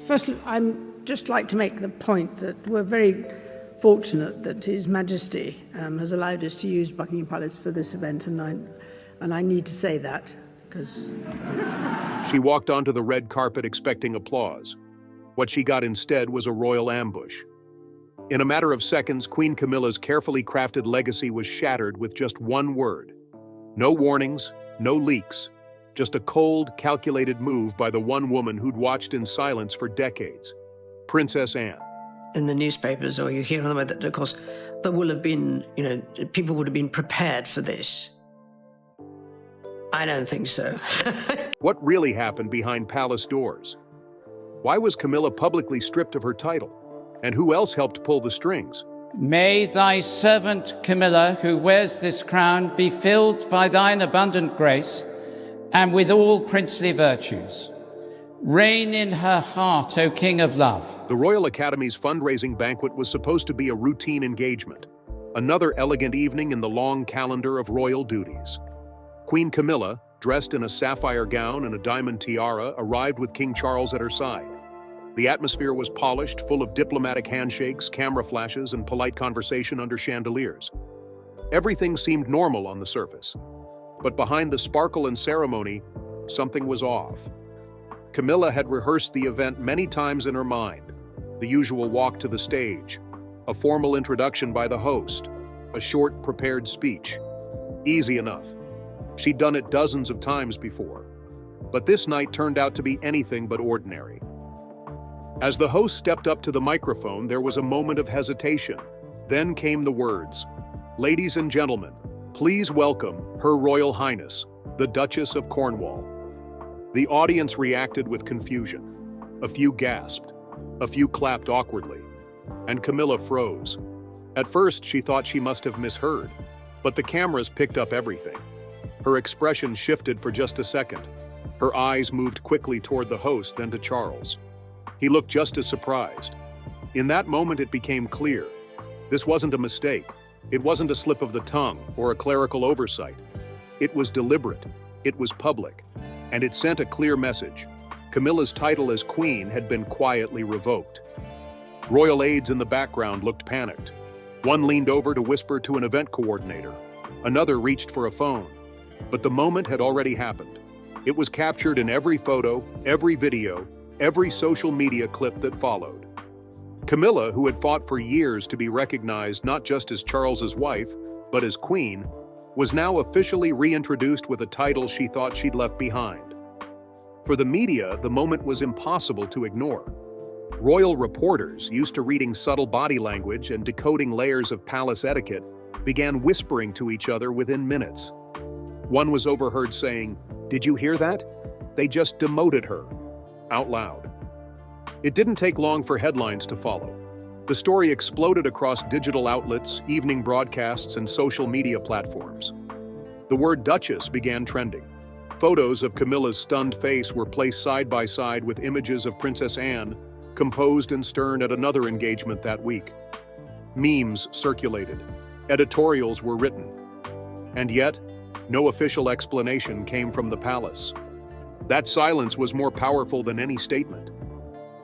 First, I'd just like to make the point that we're very fortunate that His Majesty has allowed us to use Buckingham Palace for this event, and I need to say that, because... She walked onto the red carpet expecting applause. What she got instead was a royal ambush. In a matter of seconds, Queen Camilla's carefully crafted legacy was shattered with just one word. No warnings, no leaks, just a cold, calculated move by the one woman who'd watched in silence for decades, Princess Anne. In the newspapers, or you hear on them, that of course, there will have been, people would have been prepared for this. I don't think so. What really happened behind palace doors? Why was Camilla publicly stripped of her title? And who else helped pull the strings? May thy servant Camilla, who wears this crown, be filled by thine abundant grace, and with all princely virtues. Reign in her heart, O King of Love. The Royal Academy's fundraising banquet was supposed to be a routine engagement, another elegant evening in the long calendar of royal duties. Queen Camilla, dressed in a sapphire gown and a diamond tiara, arrived with King Charles at her side. The atmosphere was polished, full of diplomatic handshakes, camera flashes, and polite conversation under chandeliers. Everything seemed normal on the surface. But behind the sparkle and ceremony, something was off. Camilla had rehearsed the event many times in her mind. The usual walk to the stage, a formal introduction by the host, a short prepared speech. Easy enough. She'd done it dozens of times before. But this night turned out to be anything but ordinary. As the host stepped up to the microphone, there was a moment of hesitation. Then came the words, "Ladies and gentlemen, please welcome Her Royal Highness, the Duchess of Cornwall." The audience reacted with confusion. A few gasped, a few clapped awkwardly, and Camilla froze. At first, she thought she must have misheard, but the cameras picked up everything. Her expression shifted for just a second. Her eyes moved quickly toward the host, then to Charles. He looked just as surprised. In that moment, it became clear. This wasn't a mistake. It wasn't a slip of the tongue or a clerical oversight. It was deliberate. It was public. And it sent a clear message. Camilla's title as queen had been quietly revoked. Royal aides in the background looked panicked. One leaned over to whisper to an event coordinator. Another reached for a phone. But the moment had already happened. It was captured in every photo, every video, every social media clip that followed. Camilla, who had fought for years to be recognized not just as Charles's wife, but as queen, was now officially reintroduced with a title she thought she'd left behind. For the media, the moment was impossible to ignore. Royal reporters, used to reading subtle body language and decoding layers of palace etiquette, began whispering to each other within minutes. One was overheard saying, "Did you hear that? They just demoted her," out loud. It didn't take long for headlines to follow. The story exploded across digital outlets, evening broadcasts, and social media platforms. The word Duchess began trending. Photos of Camilla's stunned face were placed side by side with images of Princess Anne, composed and stern at another engagement that week. Memes circulated. Editorials were written. And yet, no official explanation came from the palace. That silence was more powerful than any statement.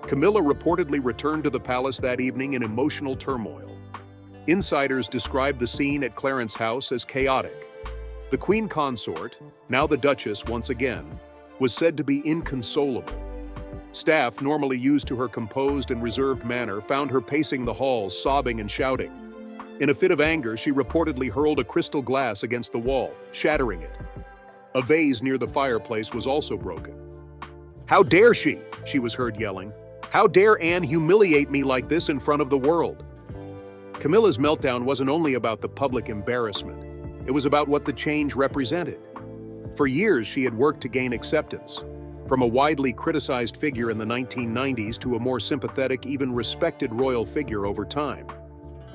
Camilla reportedly returned to the palace that evening in emotional turmoil. Insiders described the scene at Clarence House as chaotic. The Queen Consort, now the Duchess once again, was said to be inconsolable. Staff, normally used to her composed and reserved manner, found her pacing the halls, sobbing and shouting. In a fit of anger, she reportedly hurled a crystal glass against the wall, shattering it. A vase near the fireplace was also broken. "How dare she?" she was heard yelling. "How dare Anne humiliate me like this in front of the world?" Camilla's meltdown wasn't only about the public embarrassment. It was about what the change represented. For years, she had worked to gain acceptance, from a widely criticized figure in the 1990s to a more sympathetic, even respected royal figure over time.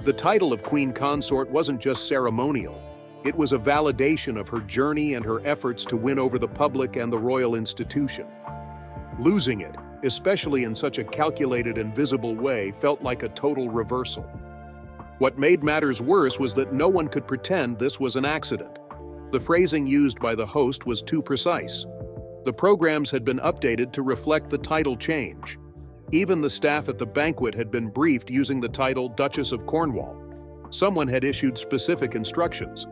The title of Queen Consort wasn't just ceremonial. It was a validation of her journey and her efforts to win over the public and the royal institution. Losing it, especially in such a calculated and visible way, felt like a total reversal. What made matters worse was that no one could pretend this was an accident. The phrasing used by the host was too precise. The programs had been updated to reflect the title change. Even the staff at the banquet had been briefed using the title Duchess of Cornwall. Someone had issued specific instructions.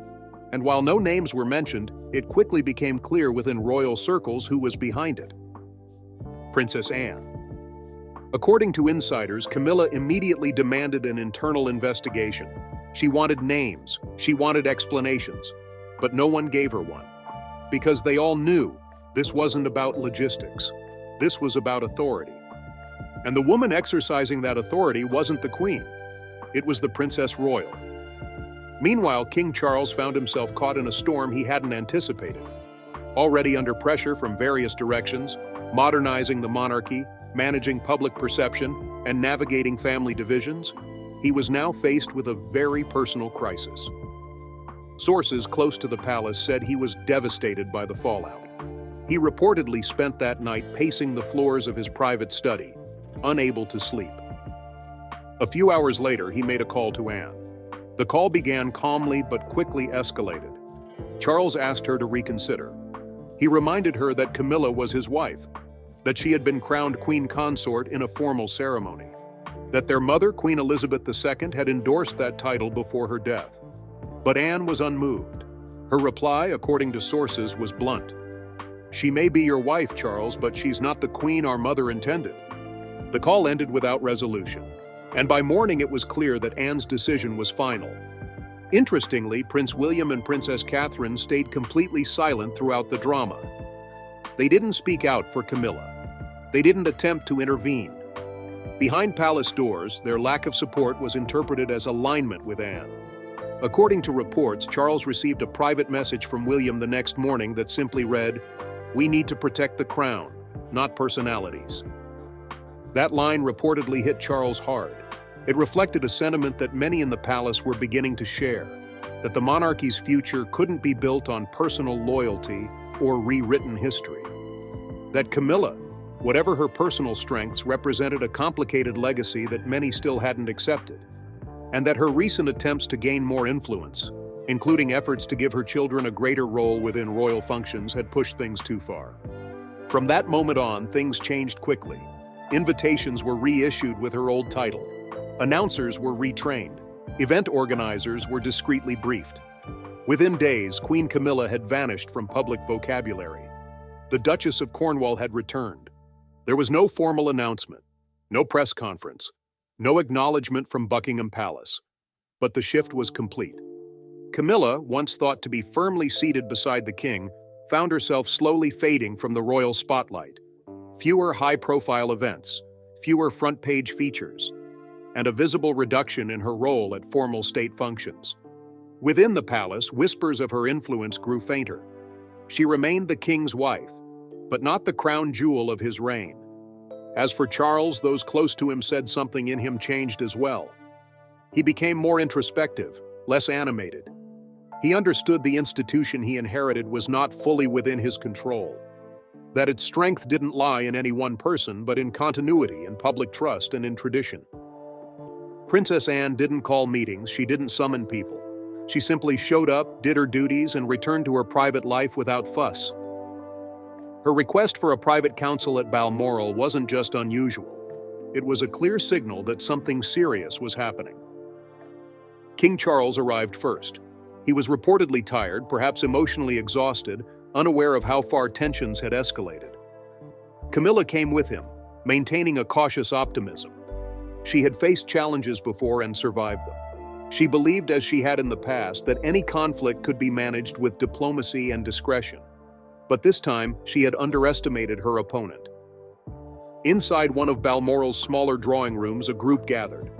And while no names were mentioned, it quickly became clear within royal circles who was behind it. Princess Anne. According to insiders, Camilla immediately demanded an internal investigation. She wanted names, she wanted explanations, but no one gave her one. Because they all knew this wasn't about logistics. This was about authority. And the woman exercising that authority wasn't the Queen. It was the Princess Royal. Meanwhile, King Charles found himself caught in a storm he hadn't anticipated. Already under pressure from various directions, modernizing the monarchy, managing public perception, and navigating family divisions, he was now faced with a very personal crisis. Sources close to the palace said he was devastated by the fallout. He reportedly spent that night pacing the floors of his private study, unable to sleep. A few hours later, he made a call to Anne. The call began calmly but quickly escalated. Charles asked her to reconsider. He reminded her that Camilla was his wife, that she had been crowned queen consort in a formal ceremony, that their mother, Queen Elizabeth II, had endorsed that title before her death. But Anne was unmoved. Her reply, according to sources, was blunt. "She may be your wife, Charles, but she's not the queen our mother intended." The call ended without resolution, and by morning it was clear that Anne's decision was final. Interestingly, Prince William and Princess Catherine stayed completely silent throughout the drama. They didn't speak out for Camilla. They didn't attempt to intervene. Behind palace doors, their lack of support was interpreted as alignment with Anne. According to reports, Charles received a private message from William the next morning that simply read, "We need to protect the crown, not personalities." That line reportedly hit Charles hard. It reflected a sentiment that many in the palace were beginning to share, that the monarchy's future couldn't be built on personal loyalty or rewritten history. That Camilla, whatever her personal strengths, represented a complicated legacy that many still hadn't accepted, and that her recent attempts to gain more influence, including efforts to give her children a greater role within royal functions, had pushed things too far. From that moment on, things changed quickly. Invitations were reissued with her old title. Announcers were retrained. Event organizers were discreetly briefed. Within days, Queen Camilla had vanished from public vocabulary. The Duchess of Cornwall had returned. There was no formal announcement, no press conference, no acknowledgement from Buckingham Palace. But the shift was complete. Camilla, once thought to be firmly seated beside the king, found herself slowly fading from the royal spotlight. Fewer high-profile events, fewer front-page features, and a visible reduction in her role at formal state functions. Within the palace, whispers of her influence grew fainter. She remained the king's wife, but not the crown jewel of his reign. As for Charles, those close to him said something in him changed as well. He became more introspective, less animated. He understood the institution he inherited was not fully within his control, that its strength didn't lie in any one person, but in continuity, in public trust, and in tradition. Princess Anne didn't call meetings, she didn't summon people. She simply showed up, did her duties, and returned to her private life without fuss. Her request for a private council at Balmoral wasn't just unusual. It was a clear signal that something serious was happening. King Charles arrived first. He was reportedly tired, perhaps emotionally exhausted, unaware of how far tensions had escalated. Camilla came with him, maintaining a cautious optimism. She had faced challenges before and survived them. She believed, as she had in the past, that any conflict could be managed with diplomacy and discretion. But this time, she had underestimated her opponent. Inside one of Balmoral's smaller drawing rooms, a group gathered.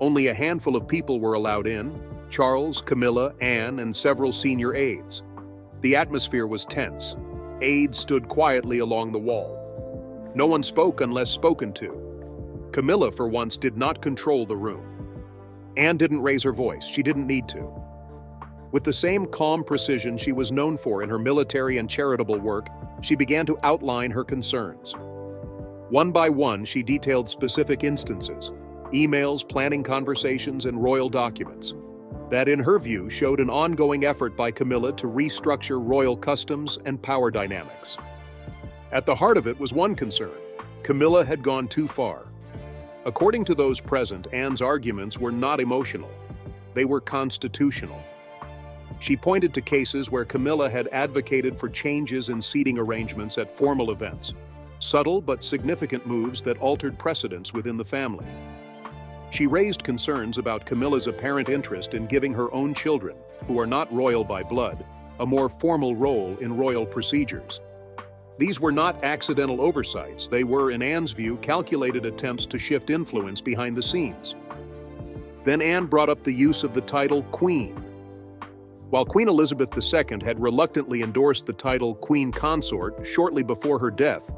Only a handful of people were allowed in: Charles, Camilla, Anne, and several senior aides. The atmosphere was tense. Aides stood quietly along the wall. No one spoke unless spoken to. Camilla, for once, did not control the room. Anne didn't raise her voice. She didn't need to. With the same calm precision she was known for in her military and charitable work, she began to outline her concerns. One by one, she detailed specific instances, emails, planning conversations, and royal documents, that in her view showed an ongoing effort by Camilla to restructure royal customs and power dynamics. At the heart of it was one concern: Camilla had gone too far. According to those present, Anne's arguments were not emotional. They were constitutional. She pointed to cases where Camilla had advocated for changes in seating arrangements at formal events, subtle but significant moves that altered precedents within the family. She raised concerns about Camilla's apparent interest in giving her own children, who are not royal by blood, a more formal role in royal procedures. These were not accidental oversights. They were, in Anne's view, calculated attempts to shift influence behind the scenes. Then Anne brought up the use of the title Queen. While Queen Elizabeth II had reluctantly endorsed the title Queen Consort shortly before her death,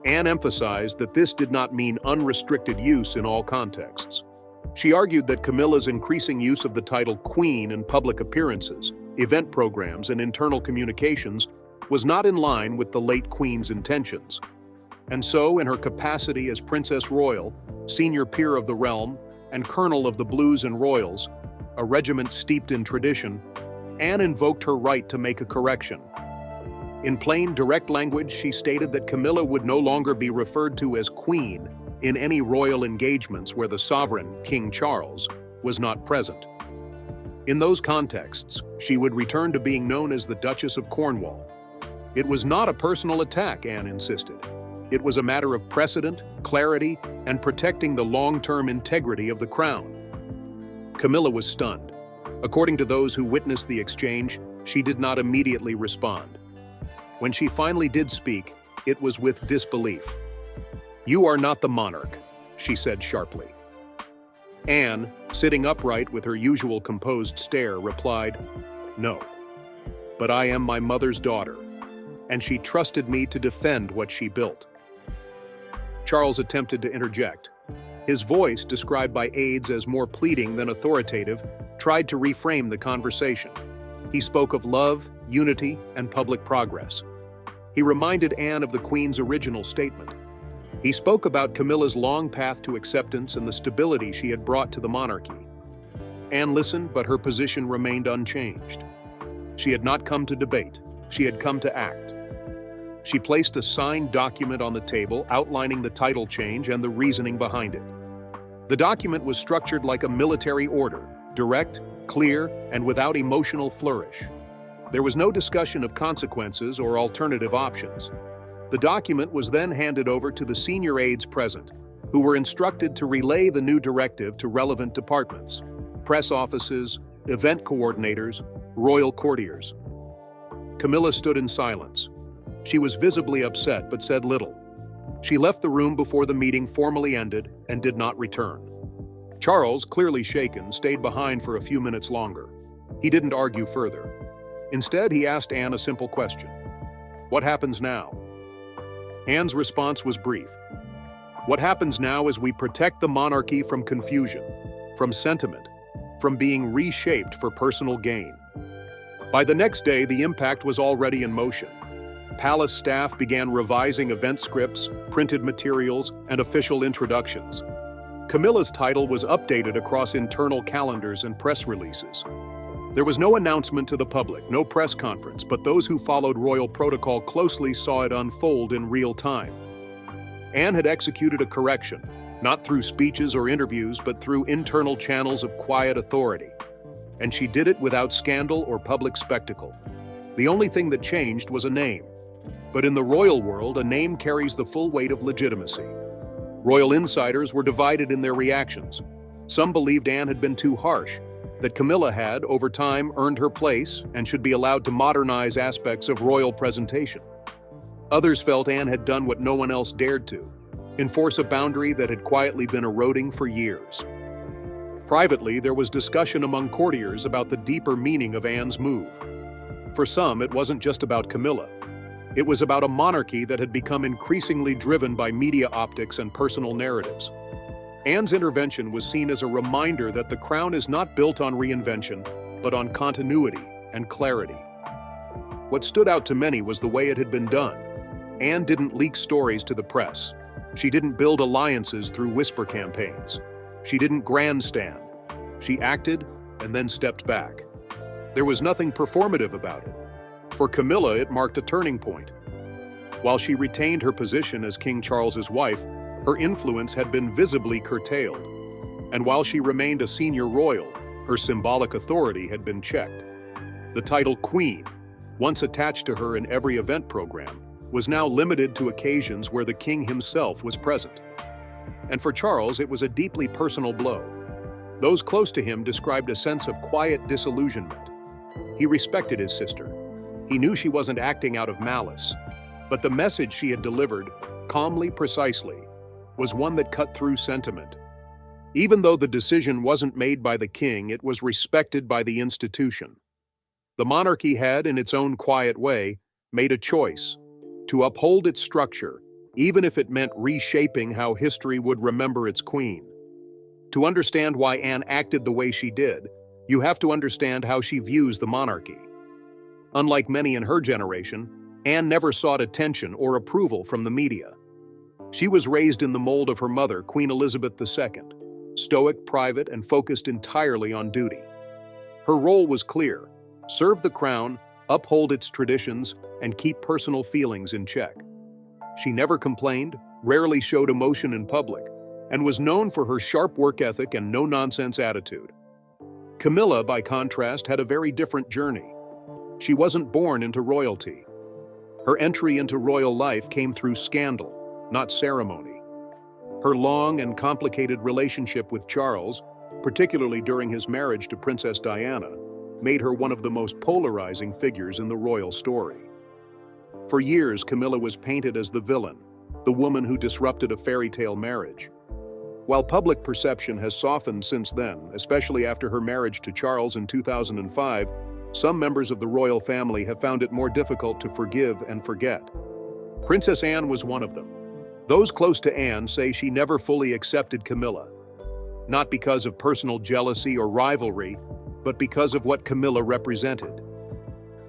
Anne emphasized that this did not mean unrestricted use in all contexts. She argued that Camilla's increasing use of the title Queen in public appearances, event programs, and internal communications was not in line with the late Queen's intentions. And so, in her capacity as Princess Royal, senior peer of the realm, and colonel of the Blues and Royals, a regiment steeped in tradition, Anne invoked her right to make a correction. In plain, direct language, she stated that Camilla would no longer be referred to as Queen in any royal engagements where the sovereign, King Charles, was not present. In those contexts, she would return to being known as the Duchess of Cornwall. It was not a personal attack, Anne insisted. It was a matter of precedent, clarity, and protecting the long-term integrity of the crown. Camilla was stunned. According to those who witnessed the exchange, she did not immediately respond. When she finally did speak, it was with disbelief. "You are not the monarch," she said sharply. Anne, sitting upright with her usual composed stare, replied, "No, but I am my mother's daughter, and she trusted me to defend what she built." Charles attempted to interject. His voice, described by aides as more pleading than authoritative, tried to reframe the conversation. He spoke of love, unity, and public progress. He reminded Anne of the Queen's original statement. He spoke about Camilla's long path to acceptance and the stability she had brought to the monarchy. Anne listened, but her position remained unchanged. She had not come to debate. She had come to act. She placed a signed document on the table outlining the title change and the reasoning behind it. The document was structured like a military order, direct, clear, and without emotional flourish. There was no discussion of consequences or alternative options. The document was then handed over to the senior aides present, who were instructed to relay the new directive to relevant departments, press offices, event coordinators, royal courtiers. Camilla stood in silence. She was visibly upset but said little. She left the room before the meeting formally ended and did not return. Charles, clearly shaken, stayed behind for a few minutes longer. He didn't argue further. Instead, he asked Anne a simple question. "What happens now?" Anne's response was brief. "What happens now is we protect the monarchy from confusion, from sentiment, from being reshaped for personal gain." By the next day, the impact was already in motion. Palace staff began revising event scripts, printed materials, and official introductions. Camilla's title was updated across internal calendars and press releases. There was no announcement to the public, no press conference, but those who followed royal protocol closely saw it unfold in real time. Anne had executed a correction, not through speeches or interviews, but through internal channels of quiet authority. And she did it without scandal or public spectacle. The only thing that changed was a name. But in the royal world, a name carries the full weight of legitimacy. Royal insiders were divided in their reactions. Some believed Anne had been too harsh, that Camilla had, over time, earned her place and should be allowed to modernize aspects of royal presentation. Others felt Anne had done what no one else dared to, enforce a boundary that had quietly been eroding for years. Privately, there was discussion among courtiers about the deeper meaning of Anne's move. For some, it wasn't just about Camilla. It was about a monarchy that had become increasingly driven by media optics and personal narratives. Anne's intervention was seen as a reminder that the crown is not built on reinvention, but on continuity and clarity. What stood out to many was the way it had been done. Anne didn't leak stories to the press. She didn't build alliances through whisper campaigns. She didn't grandstand. She acted and then stepped back. There was nothing performative about it. For Camilla, it marked a turning point. While she retained her position as King Charles's wife, her influence had been visibly curtailed. And while she remained a senior royal, her symbolic authority had been checked. The title Queen, once attached to her in every event program, was now limited to occasions where the king himself was present. And for Charles, it was a deeply personal blow. Those close to him described a sense of quiet disillusionment. He respected his sister. He knew she wasn't acting out of malice, but the message she had delivered, calmly, precisely, was one that cut through sentiment. Even though the decision wasn't made by the king, it was respected by the institution. The monarchy had, in its own quiet way, made a choice to uphold its structure, even if it meant reshaping how history would remember its queen. To understand why Anne acted the way she did, you have to understand how she views the monarchy. Unlike many in her generation, Anne never sought attention or approval from the media. She was raised in the mold of her mother, Queen Elizabeth II, stoic, private, and focused entirely on duty. Her role was clear: serve the crown, uphold its traditions, and keep personal feelings in check. She never complained, rarely showed emotion in public, and was known for her sharp work ethic and no-nonsense attitude. Camilla, by contrast, had a very different journey. She wasn't born into royalty. Her entry into royal life came through scandal, not ceremony. Her long and complicated relationship with Charles, particularly during his marriage to Princess Diana, made her one of the most polarizing figures in the royal story. For years, Camilla was painted as the villain, the woman who disrupted a fairy tale marriage. While public perception has softened since then, especially after her marriage to Charles in 2005, some members of the royal family have found it more difficult to forgive and forget. Princess Anne was one of them. Those close to Anne say she never fully accepted Camilla, not because of personal jealousy or rivalry, but because of what Camilla represented.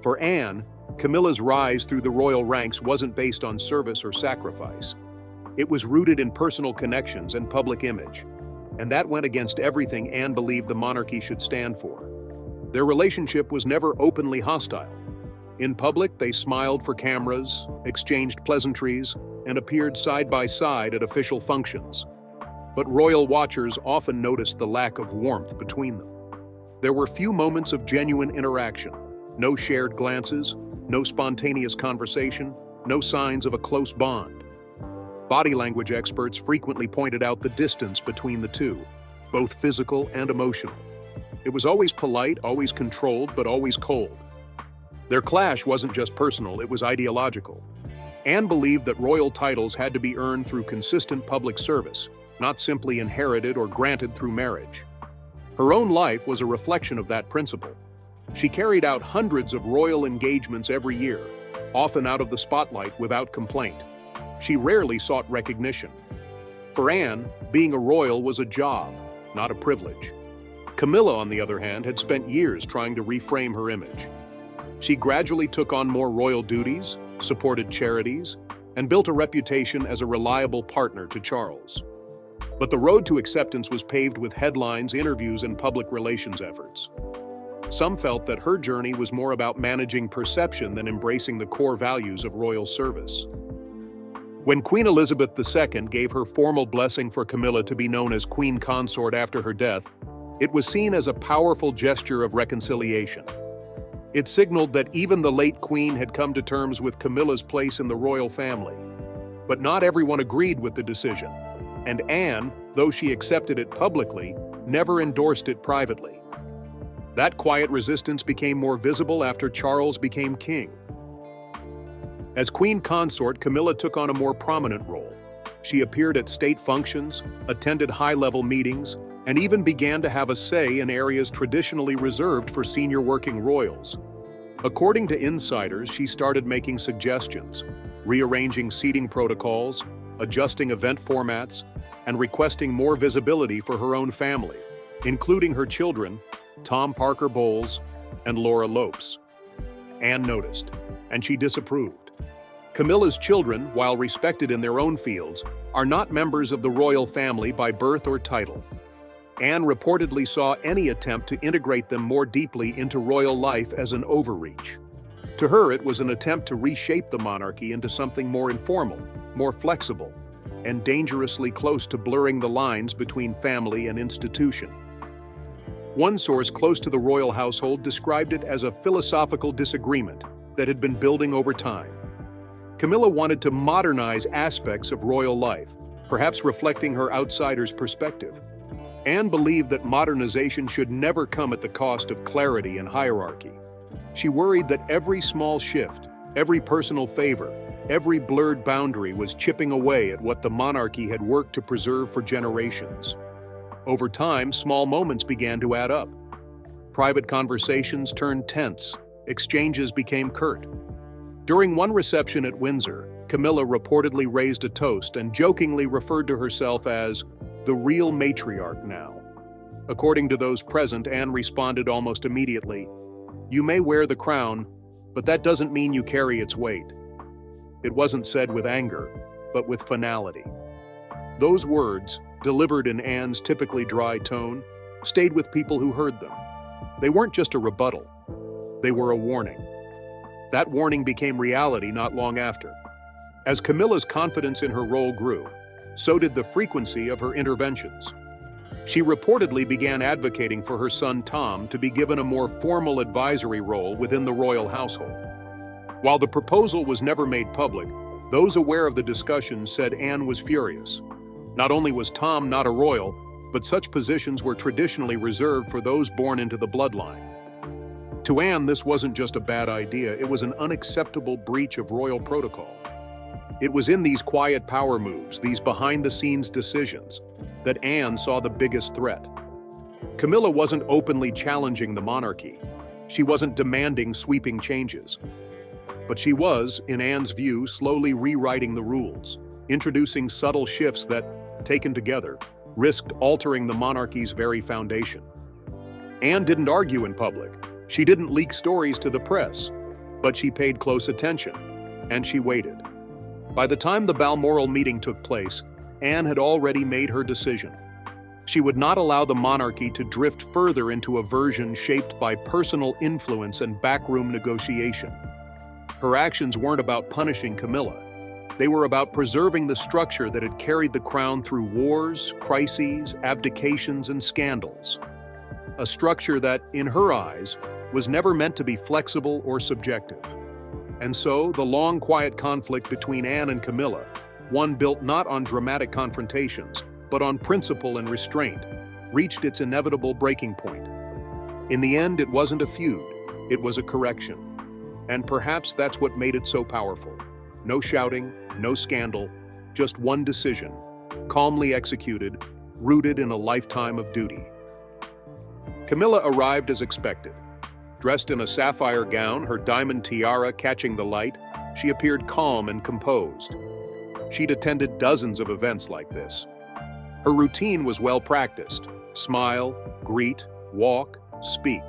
For Anne, Camilla's rise through the royal ranks wasn't based on service or sacrifice. It was rooted in personal connections and public image, and that went against everything Anne believed the monarchy should stand for. Their relationship was never openly hostile. In public, they smiled for cameras, exchanged pleasantries, and appeared side by side at official functions. But royal watchers often noticed the lack of warmth between them. There were few moments of genuine interaction, no shared glances, no spontaneous conversation, no signs of a close bond. Body language experts frequently pointed out the distance between the two, both physical and emotional. It was always polite, always controlled, but always cold. Their clash wasn't just personal, it was ideological. Anne believed that royal titles had to be earned through consistent public service, not simply inherited or granted through marriage. Her own life was a reflection of that principle. She carried out hundreds of royal engagements every year, often out of the spotlight without complaint. She rarely sought recognition. For Anne, being a royal was a job, not a privilege. Camilla, on the other hand, had spent years trying to reframe her image. She gradually took on more royal duties, supported charities, and built a reputation as a reliable partner to Charles. But the road to acceptance was paved with headlines, interviews, and public relations efforts. Some felt that her journey was more about managing perception than embracing the core values of royal service. When Queen Elizabeth II gave her formal blessing for Camilla to be known as Queen Consort after her death, it was seen as a powerful gesture of reconciliation. It signaled that even the late Queen had come to terms with Camilla's place in the royal family. But not everyone agreed with the decision, and Anne, though she accepted it publicly, never endorsed it privately. That quiet resistance became more visible after Charles became king. As Queen Consort, Camilla took on a more prominent role. She appeared at state functions, attended high-level meetings, and even began to have a say in areas traditionally reserved for senior working royals. According to insiders, she started making suggestions, rearranging seating protocols, adjusting event formats, and requesting more visibility for her own family, including her children, Tom Parker Bowles and Laura Lopes. Anne noticed, and she disapproved. Camilla's children, while respected in their own fields, are not members of the royal family by birth or title. Anne reportedly saw any attempt to integrate them more deeply into royal life as an overreach. To her, it was an attempt to reshape the monarchy into something more informal, more flexible. and dangerously close to blurring the lines between family and institution. One source close to the royal household described it as a philosophical disagreement that had been building over time. Camilla wanted to modernize aspects of royal life, perhaps reflecting her outsider's perspective. Anne believed that modernization should never come at the cost of clarity and hierarchy. She worried that every small shift, every personal favor, every blurred boundary was chipping away at what the monarchy had worked to preserve for generations. Over time, small moments began to add up. Private conversations turned tense, exchanges became curt. During one reception at Windsor, Camilla reportedly raised a toast and jokingly referred to herself as the real matriarch now. According to those present, Anne responded almost immediately, "You may wear the crown, but that doesn't mean you carry its weight." It wasn't said with anger, but with finality. Those words, delivered in Anne's typically dry tone, stayed with people who heard them. They weren't just a rebuttal. They were a warning. That warning became reality not long after. As Camilla's confidence in her role grew, so did the frequency of her interventions. She reportedly began advocating for her son Tom to be given a more formal advisory role within the royal household. While the proposal was never made public, those aware of the discussion said Anne was furious. Not only was Tom not a royal, but such positions were traditionally reserved for those born into the bloodline. To Anne, this wasn't just a bad idea, it was an unacceptable breach of royal protocol. It was in these quiet power moves, these behind-the-scenes decisions, that Anne saw the biggest threat. Camilla wasn't openly challenging the monarchy. She wasn't demanding sweeping changes. But she was, in Anne's view, slowly rewriting the rules, introducing subtle shifts that, taken together, risked altering the monarchy's very foundation. Anne didn't argue in public. She didn't leak stories to the press, but she paid close attention, and she waited. By the time the Balmoral meeting took place, Anne had already made her decision. She would not allow the monarchy to drift further into a version shaped by personal influence and backroom negotiation. Her actions weren't about punishing Camilla. They were about preserving the structure that had carried the crown through wars, crises, abdications, and scandals. A structure that, in her eyes, was never meant to be flexible or subjective. And so, the long, quiet conflict between Anne and Camilla, one built not on dramatic confrontations, but on principle and restraint, reached its inevitable breaking point. In the end, it wasn't a feud, it was a correction. And perhaps that's what made it so powerful. No shouting, no scandal, just one decision, calmly executed, rooted in a lifetime of duty. Camilla arrived as expected. Dressed in a sapphire gown, her diamond tiara catching the light, she appeared calm and composed. She'd attended dozens of events like this. Her routine was well practiced: smile, greet, walk, speak.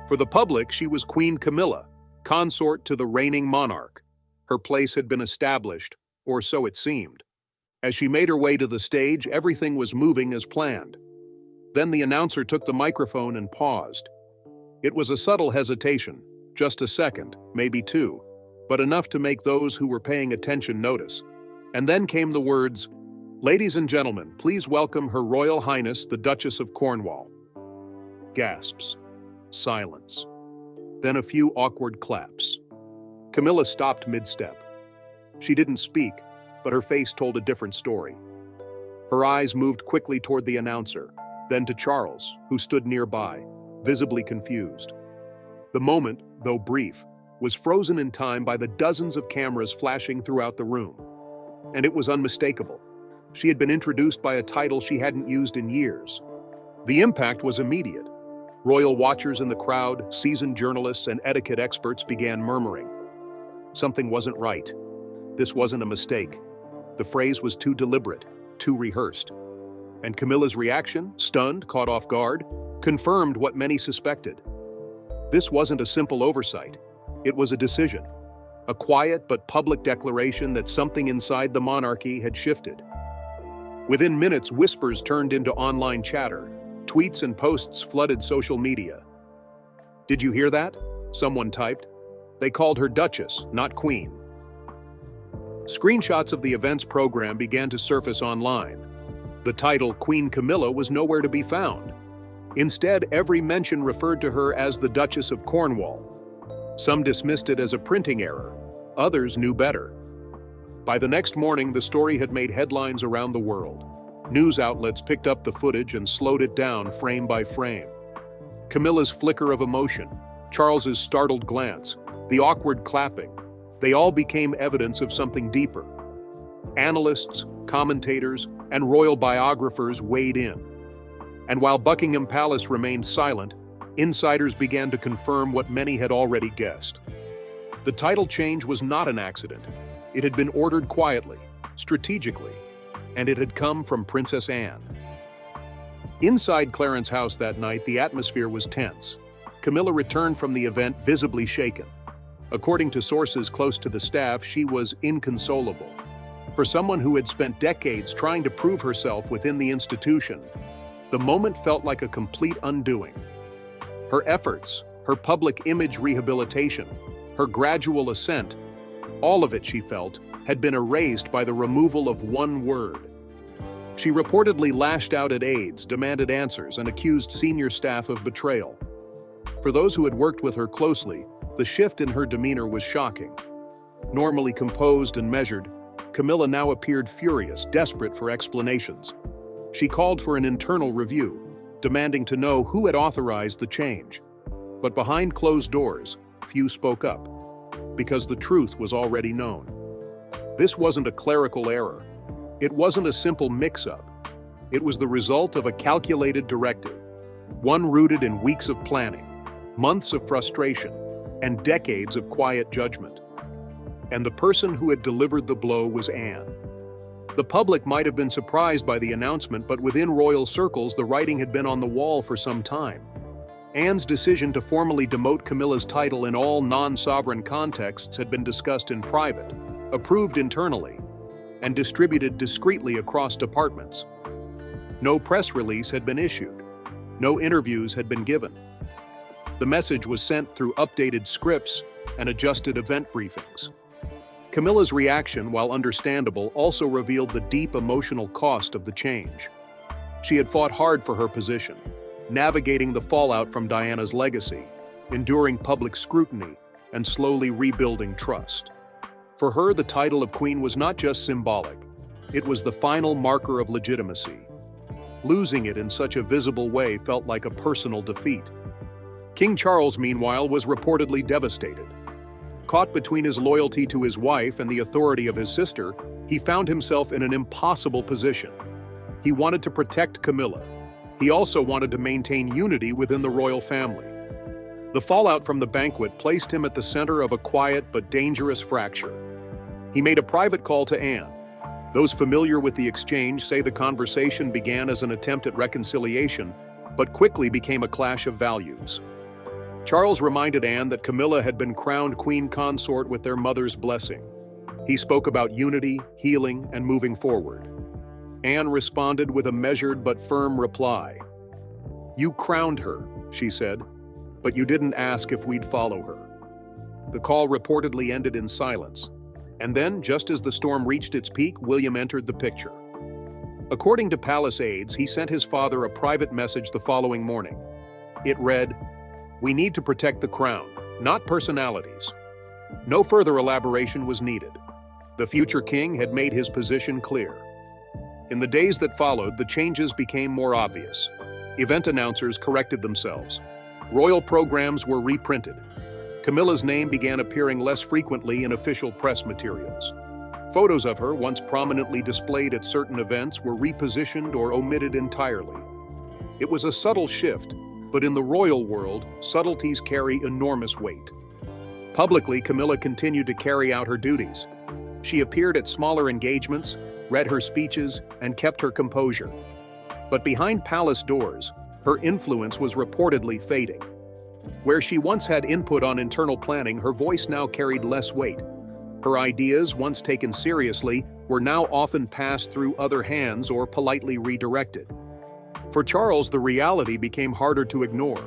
For the public, she was Queen Camilla, consort to the reigning monarch. Her place had been established, or so it seemed. As she made her way to the stage, everything was moving as planned. Then the announcer took the microphone and paused. It was a subtle hesitation, just a second, maybe two, but enough to make those who were paying attention notice. And then came the words, "Ladies and gentlemen, please welcome Her Royal Highness, the Duchess of Cornwall." Gasps. Silence. Then a few awkward claps. Camilla stopped mid-step. She didn't speak, but her face told a different story. Her eyes moved quickly toward the announcer, then to Charles, who stood nearby, visibly confused. The moment, though brief, was frozen in time by the dozens of cameras flashing throughout the room. And it was unmistakable. She had been introduced by a title she hadn't used in years. The impact was immediate. Royal watchers in the crowd, seasoned journalists, and etiquette experts began murmuring. Something wasn't right. This wasn't a mistake. The phrase was too deliberate, too rehearsed. And Camilla's reaction, stunned, caught off guard, confirmed what many suspected. This wasn't a simple oversight. It was a decision. A quiet but public declaration that something inside the monarchy had shifted. Within minutes, whispers turned into online chatter. Tweets and posts flooded social media. "Did you hear that?" someone typed. "They called her Duchess, not Queen." Screenshots of the event's program began to surface online. The title Queen Camilla was nowhere to be found. Instead, every mention referred to her as the Duchess of Cornwall. Some dismissed it as a printing error. Others knew better. By the next morning, the story had made headlines around the world. News outlets picked up the footage and slowed it down frame by frame. Camilla's flicker of emotion, Charles's startled glance, the awkward clapping, they all became evidence of something deeper. Analysts, commentators, and royal biographers weighed in. And while Buckingham Palace remained silent, insiders began to confirm what many had already guessed. The title change was not an accident. It had been ordered quietly, strategically, and it had come from Princess Anne. Inside Clarence House that night, the atmosphere was tense. Camilla returned from the event visibly shaken. According to sources close to the staff, she was inconsolable. For someone who had spent decades trying to prove herself within the institution, the moment felt like a complete undoing. Her efforts, her public image rehabilitation, her gradual ascent, all of it, she felt, had been erased by the removal of one word. She reportedly lashed out at aides, demanded answers, and accused senior staff of betrayal. For those who had worked with her closely, the shift in her demeanor was shocking. Normally composed and measured, Camilla now appeared furious, desperate for explanations. She called for an internal review, demanding to know who had authorized the change. But behind closed doors, few spoke up, because the truth was already known. This wasn't a clerical error. It wasn't a simple mix-up. It was the result of a calculated directive, one rooted in weeks of planning, months of frustration, and decades of quiet judgment. And the person who had delivered the blow was Anne. The public might have been surprised by the announcement, but within royal circles, the writing had been on the wall for some time. Anne's decision to formally demote Camilla's title in all non-sovereign contexts had been discussed in private, approved internally, and distributed discreetly across departments. No press release had been issued. No interviews had been given. The message was sent through updated scripts and adjusted event briefings. Camilla's reaction, while understandable, also revealed the deep emotional cost of the change. She had fought hard for her position, navigating the fallout from Diana's legacy, enduring public scrutiny, and slowly rebuilding trust. For her, the title of queen was not just symbolic. It was the final marker of legitimacy. Losing it in such a visible way felt like a personal defeat. King Charles, meanwhile, was reportedly devastated. Caught between his loyalty to his wife and the authority of his sister, he found himself in an impossible position. He wanted to protect Camilla. He also wanted to maintain unity within the royal family. The fallout from the banquet placed him at the center of a quiet but dangerous fracture. He made a private call to Anne. Those familiar with the exchange say the conversation began as an attempt at reconciliation, but quickly became a clash of values. Charles reminded Anne that Camilla had been crowned queen consort with their mother's blessing. He spoke about unity, healing, and moving forward. Anne responded with a measured but firm reply. "You crowned her," she said, "but you didn't ask if we'd follow her." The call reportedly ended in silence. And then, just as the storm reached its peak, William entered the picture. According to palace aides, he sent his father a private message the following morning. It read, "We need to protect the crown, not personalities." No further elaboration was needed. The future king had made his position clear. In the days that followed, the changes became more obvious. Event announcers corrected themselves. Royal programs were reprinted. Camilla's name began appearing less frequently in official press materials. Photos of her, once prominently displayed at certain events, were repositioned or omitted entirely. It was a subtle shift, but in the royal world, subtleties carry enormous weight. Publicly, Camilla continued to carry out her duties. She appeared at smaller engagements, read her speeches, and kept her composure. But behind palace doors, her influence was reportedly fading. Where she once had input on internal planning, her voice now carried less weight. Her ideas, once taken seriously, were now often passed through other hands or politely redirected. For Charles, the reality became harder to ignore.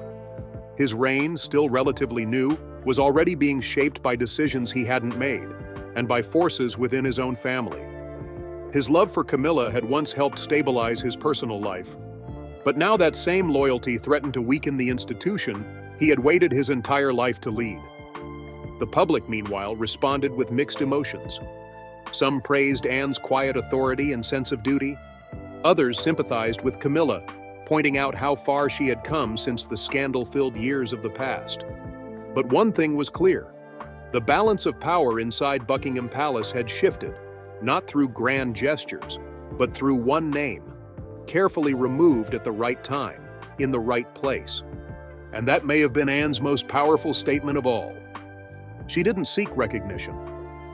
His reign, still relatively new, was already being shaped by decisions he hadn't made. and by forces within his own family. His love for Camilla had once helped stabilize his personal life, but now that same loyalty threatened to weaken the institution he had waited his entire life to lead. The public, meanwhile, responded with mixed emotions. Some praised Anne's quiet authority and sense of duty. Others sympathized with Camilla, pointing out how far she had come since the scandal-filled years of the past. But one thing was clear. The balance of power inside Buckingham Palace had shifted, not through grand gestures, but through one name, carefully removed at the right time, in the right place. And that may have been Anne's most powerful statement of all. She didn't seek recognition.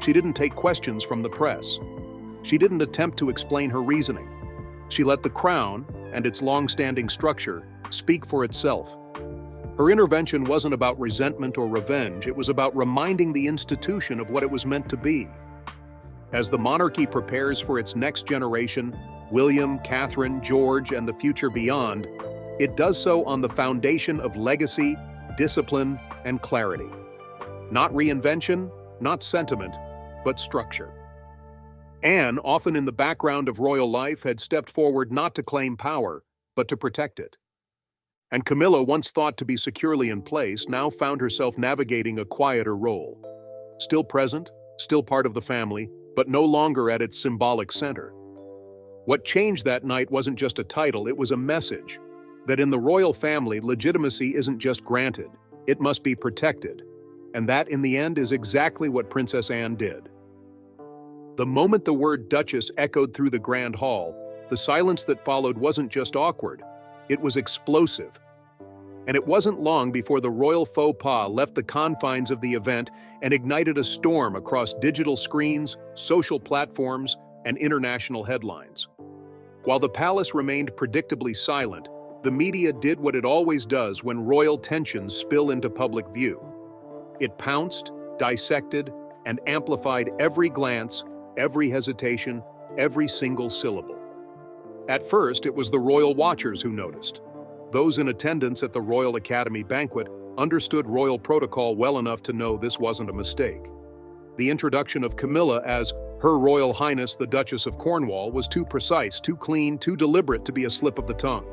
She didn't take questions from the press. She didn't attempt to explain her reasoning. She let the crown, and its long-standing structure, speak for itself. Her intervention wasn't about resentment or revenge, it was about reminding the institution of what it was meant to be. As the monarchy prepares for its next generation, William, Catherine, George, and the future beyond, it does so on the foundation of legacy, discipline, and clarity. Not reinvention, not sentiment, but structure. Anne, often in the background of royal life, had stepped forward not to claim power, but to protect it. And Camilla, once thought to be securely in place, now found herself navigating a quieter role. Still present, still part of the family, but no longer at its symbolic center. What changed that night wasn't just a title, it was a message that in the royal family, legitimacy isn't just granted, it must be protected. And that, in the end, is exactly what Princess Anne did. The moment the word Duchess echoed through the Grand Hall, the silence that followed wasn't just awkward, it was explosive. And it wasn't long before the royal faux pas left the confines of the event and ignited a storm across digital screens, social platforms, and international headlines. While the palace remained predictably silent, the media did what it always does when royal tensions spill into public view. It pounced, dissected, and amplified every glance, every hesitation, every single syllable. At first, it was the royal watchers who noticed. Those in attendance at the Royal Academy banquet understood royal protocol well enough to know this wasn't a mistake. The introduction of Camilla as Her Royal Highness the Duchess of Cornwall was too precise, too clean, too deliberate to be a slip of the tongue.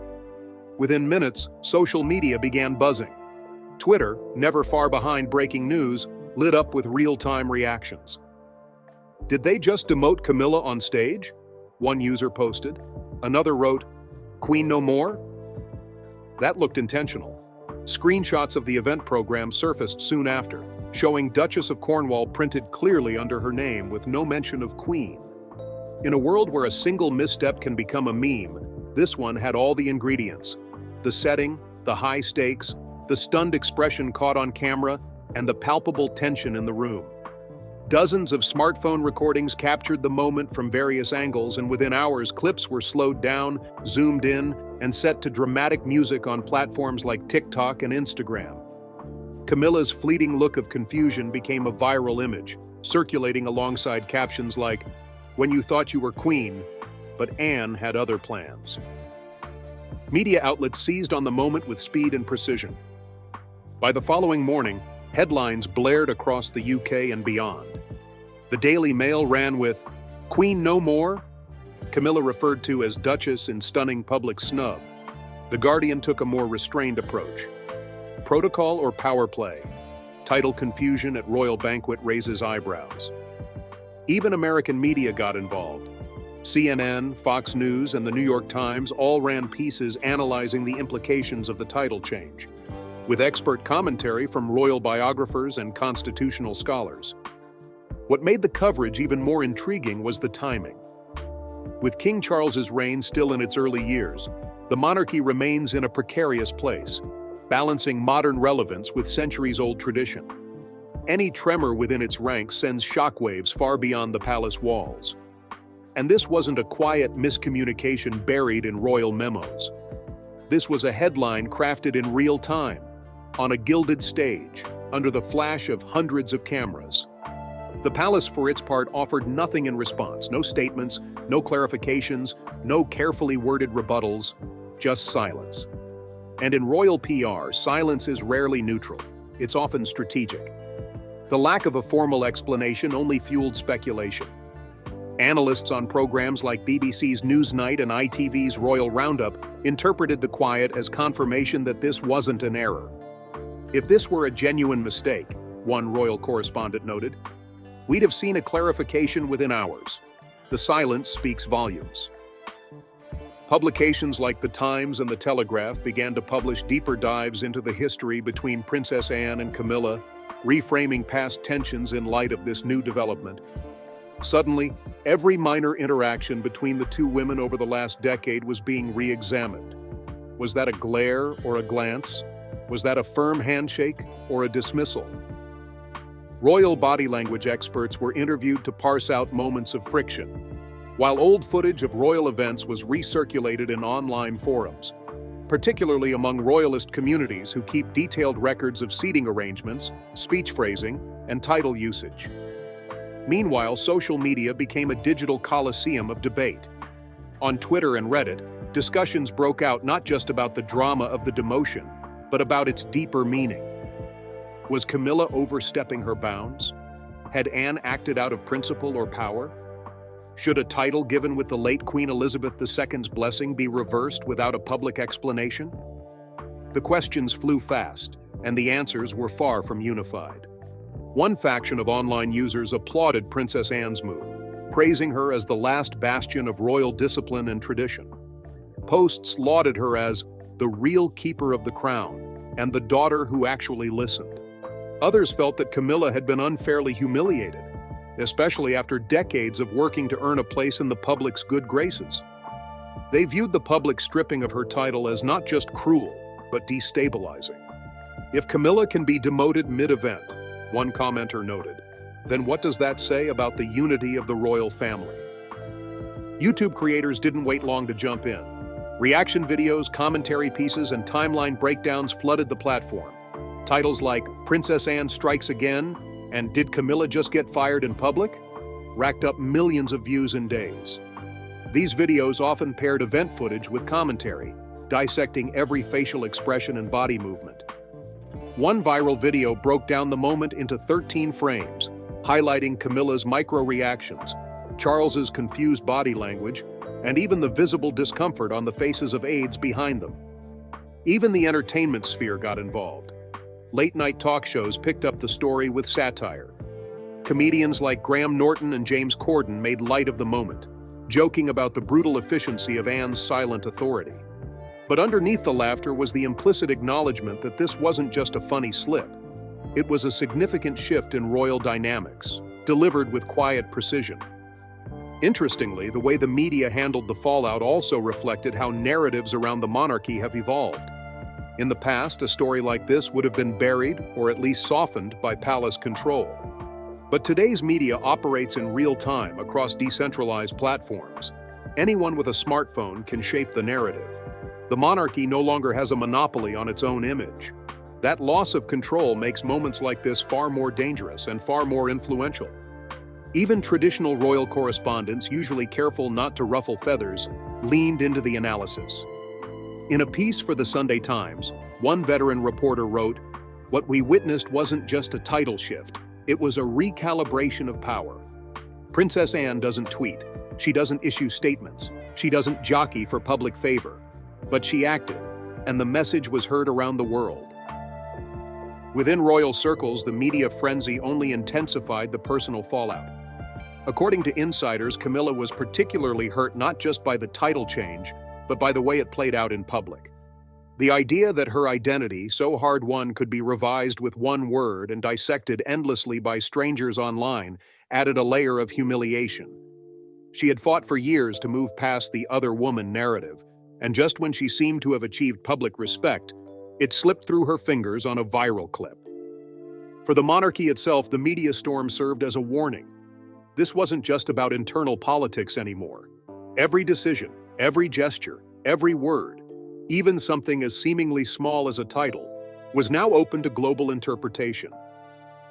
Within minutes, social media began buzzing. Twitter, never far behind breaking news, lit up with real-time reactions. "Did they just demote Camilla on stage?" one user posted. Another wrote, "Queen no more?" That looked intentional. Screenshots of the event program surfaced soon after, showing Duchess of Cornwall printed clearly under her name with no mention of Queen. In a world where a single misstep can become a meme, this one had all the ingredients. The setting, the high stakes, the stunned expression caught on camera, and the palpable tension in the room. Dozens of smartphone recordings captured the moment from various angles, and within hours, clips were slowed down, zoomed in, and set to dramatic music on platforms like TikTok and Instagram. Camilla's fleeting look of confusion became a viral image, circulating alongside captions like, "When you thought you were queen, but Anne had other plans." Media outlets seized on the moment with speed and precision. By the following morning, headlines blared across the UK and beyond. The Daily Mail ran with, "Queen no more?" Camilla referred to as Duchess in stunning public snub. The Guardian took a more restrained approach. Protocol or power play? Title confusion at royal banquet raises eyebrows. Even American media got involved. CNN, Fox News, and the New York Times all ran pieces analyzing the implications of the title change, with expert commentary from royal biographers and constitutional scholars. What made the coverage even more intriguing was the timing. With King Charles's reign still in its early years, the monarchy remains in a precarious place, balancing modern relevance with centuries-old tradition. Any tremor within its ranks sends shockwaves far beyond the palace walls. And this wasn't a quiet miscommunication buried in royal memos. This was a headline crafted in real time, on a gilded stage, under the flash of hundreds of cameras. The palace, for its part, offered nothing in response, no statements, no clarifications, no carefully worded rebuttals, just silence. And in royal PR, silence is rarely neutral, it's often strategic. The lack of a formal explanation only fueled speculation. Analysts on programs like BBC's Newsnight and ITV's Royal Roundup interpreted the quiet as confirmation that this wasn't an error. If this were a genuine mistake, one royal correspondent noted, we'd have seen a clarification within hours. The silence speaks volumes. Publications like The Times and The Telegraph began to publish deeper dives into the history between Princess Anne and Camilla, reframing past tensions in light of this new development. Suddenly, every minor interaction between the two women over the last decade was being re-examined. Was that a glare or a glance? Was that a firm handshake or a dismissal? Royal body language experts were interviewed to parse out moments of friction, while old footage of royal events was recirculated in online forums, particularly among royalist communities who keep detailed records of seating arrangements, speech phrasing, and title usage. Meanwhile, social media became a digital coliseum of debate. On Twitter and Reddit, discussions broke out not just about the drama of the demotion, but about its deeper meaning. Was Camilla overstepping her bounds? Had Anne acted out of principle or power? Should a title given with the late Queen Elizabeth II's blessing be reversed without a public explanation? The questions flew fast, and the answers were far from unified. One faction of online users applauded Princess Anne's move, praising her as the last bastion of royal discipline and tradition. Posts lauded her as the real keeper of the crown and the daughter who actually listened. Others felt that Camilla had been unfairly humiliated, especially after decades of working to earn a place in the public's good graces. They viewed the public stripping of her title as not just cruel, but destabilizing. If Camilla can be demoted mid-event, one commenter noted, then what does that say about the unity of the royal family? YouTube creators didn't wait long to jump in. Reaction videos, commentary pieces, and timeline breakdowns flooded the platform. Titles like Princess Anne Strikes Again and Did Camilla Just Get Fired in Public racked up millions of views in days. These videos often paired event footage with commentary, dissecting every facial expression and body movement. One viral video broke down the moment into 13 frames, highlighting Camilla's micro-reactions, Charles's confused body language, and even the visible discomfort on the faces of aides behind them. Even the entertainment sphere got involved. Late-night talk shows picked up the story with satire. Comedians like Graham Norton and James Corden made light of the moment, joking about the brutal efficiency of Anne's silent authority. But underneath the laughter was the implicit acknowledgement that this wasn't just a funny slip. It was a significant shift in royal dynamics, delivered with quiet precision. Interestingly, the way the media handled the fallout also reflected how narratives around the monarchy have evolved. In the past, a story like this would have been buried or at least softened by palace control. But today's media operates in real time across decentralized platforms. Anyone with a smartphone can shape the narrative. The monarchy no longer has a monopoly on its own image. That loss of control makes moments like this far more dangerous and far more influential. Even traditional royal correspondents, usually careful not to ruffle feathers, leaned into the analysis. In a piece for the Sunday Times, one veteran reporter wrote, "What we witnessed wasn't just a title shift, it was a recalibration of power. Princess Anne doesn't tweet, she doesn't issue statements, she doesn't jockey for public favor. But she acted, and the message was heard around the world." Within royal circles, the media frenzy only intensified the personal fallout. According to insiders, Camilla was particularly hurt not just by the title change, but by the way it played out in public. The idea that her identity, so hard-won, could be revised with one word and dissected endlessly by strangers online added a layer of humiliation. She had fought for years to move past the other woman narrative, and just when she seemed to have achieved public respect, it slipped through her fingers on a viral clip. For the monarchy itself, the media storm served as a warning. This wasn't just about internal politics anymore. Every decision, every gesture, every word, even something as seemingly small as a title, was now open to global interpretation.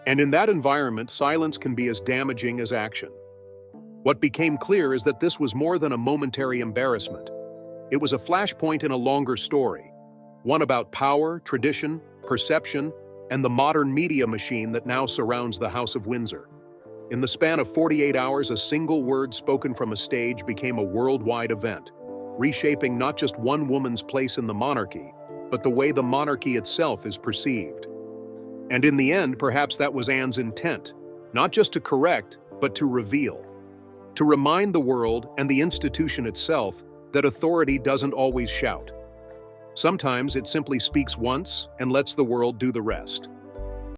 And in that environment, silence can be as damaging as action. What became clear is that this was more than a momentary embarrassment. It was a flashpoint in a longer story, one about power, tradition, perception, and the modern media machine that now surrounds the House of Windsor. In the span of 48 hours, a single word spoken from a stage became a worldwide event, reshaping not just one woman's place in the monarchy, but the way the monarchy itself is perceived. And in the end, perhaps that was Anne's intent, not just to correct, but to reveal. To remind the world and the institution itself that authority doesn't always shout. Sometimes it simply speaks once and lets the world do the rest.